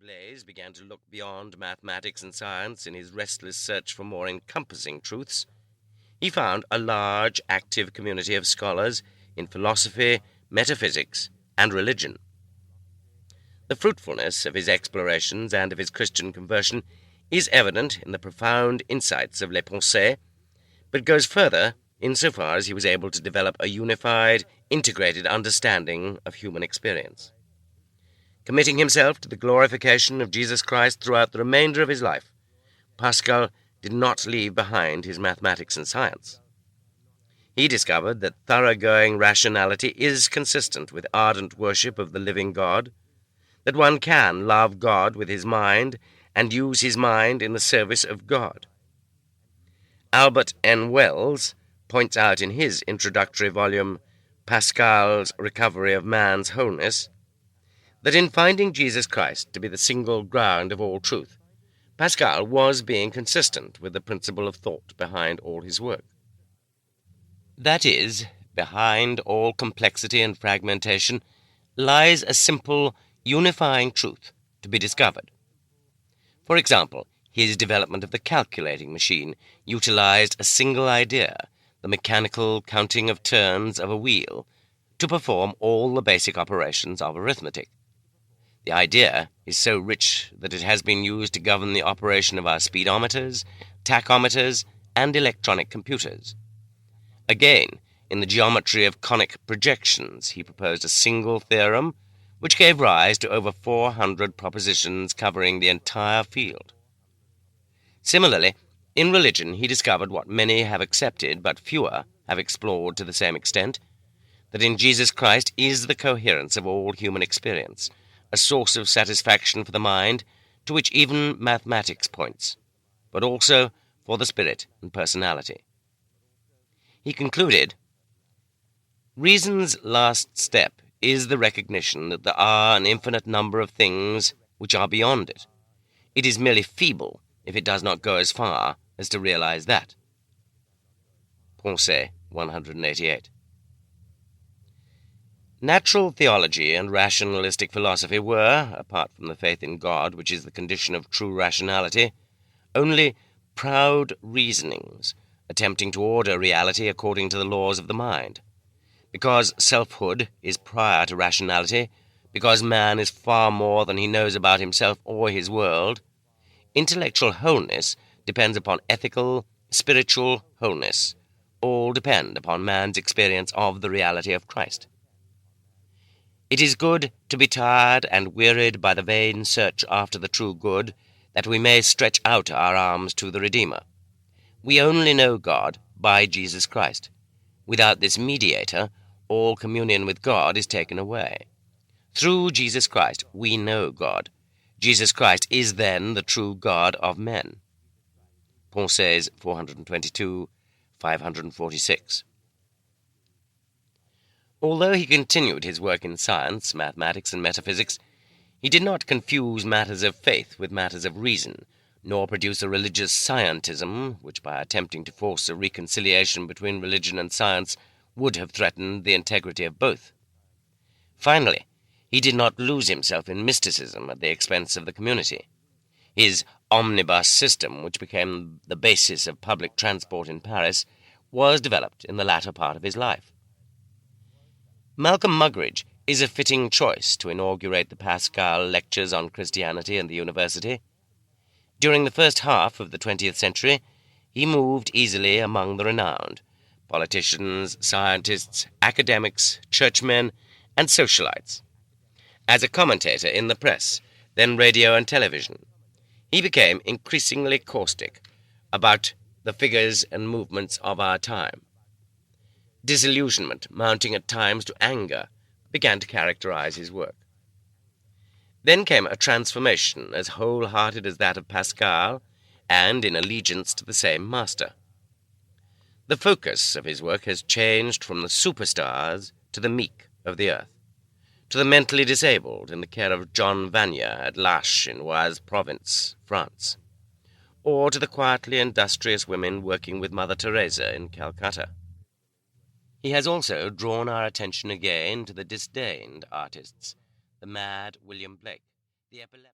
Blaise began to look beyond mathematics and science in his restless search for more encompassing truths, he found a large, active community of scholars in philosophy, metaphysics, and religion. The fruitfulness of his explorations and of his Christian conversion is evident in the profound insights of Les Pensées, but goes further insofar as he was able to develop a unified, integrated understanding of human experience. Committing himself to the glorification of Jesus Christ throughout the remainder of his life, Pascal did not leave behind his mathematics and science. He discovered that thoroughgoing rationality is consistent with ardent worship of the living God, that one can love God with his mind and use his mind in the service of God. Albert N. Wells points out in his introductory volume, Pascal's Recovery of Man's Wholeness, that in finding Jesus Christ to be the single ground of all truth, Pascal was being consistent with the principle of thought behind all his work. That is, behind all complexity and fragmentation lies a simple, unifying truth to be discovered. For example, his development of the calculating machine utilized a single idea, the mechanical counting of turns of a wheel, to perform all the basic operations of arithmetic. The idea is so rich that it has been used to govern the operation of our speedometers, tachometers, and electronic computers. Again, in the geometry of conic projections, he proposed a single theorem which gave rise to over 400 propositions covering the entire field. Similarly, in religion he discovered what many have accepted but fewer have explored to the same extent, that in Jesus Christ is the coherence of all human experience, a source of satisfaction for the mind to which even mathematics points, but also for the spirit and personality. He concluded, "Reason's last step is the recognition that there are an infinite number of things which are beyond it. It is merely feeble if it does not go as far as to realize that." Pensées 188. Natural theology and rationalistic philosophy were, apart from the faith in God, which is the condition of true rationality, only proud reasonings, attempting to order reality according to the laws of the mind. Because selfhood is prior to rationality, because man is far more than he knows about himself or his world, intellectual wholeness depends upon ethical, spiritual wholeness. All depend upon man's experience of the reality of Christ. It is good to be tired and wearied by the vain search after the true good, that we may stretch out our arms to the Redeemer. We only know God by Jesus Christ. Without this mediator, all communion with God is taken away. Through Jesus Christ we know God. Jesus Christ is then the true God of men. Pensées 422, 546. Although he continued his work in science, mathematics, and metaphysics, he did not confuse matters of faith with matters of reason, nor produce a religious scientism, which by attempting to force a reconciliation between religion and science would have threatened the integrity of both. Finally, he did not lose himself in mysticism at the expense of the community. His omnibus system, which became the basis of public transport in Paris, was developed in the latter part of his life. Malcolm Muggeridge is a fitting choice to inaugurate the Pascal lectures on Christianity in the university. During the first half of the 20th century, he moved easily among the renowned, politicians, scientists, academics, churchmen, and socialites. As a commentator in the press, then radio and television, he became increasingly caustic about the figures and movements of our time. Disillusionment, mounting at times to anger, began to characterize his work. Then came a transformation as wholehearted as that of Pascal, and in allegiance to the same master. The focus of his work has changed from the superstars to the meek of the earth, to the mentally disabled in the care of John Vanier at Lache in Oise Province, France, or to the quietly industrious women working with Mother Teresa in Calcutta. He has also drawn our attention again to the disdained artists, the mad William Blake, the epileptic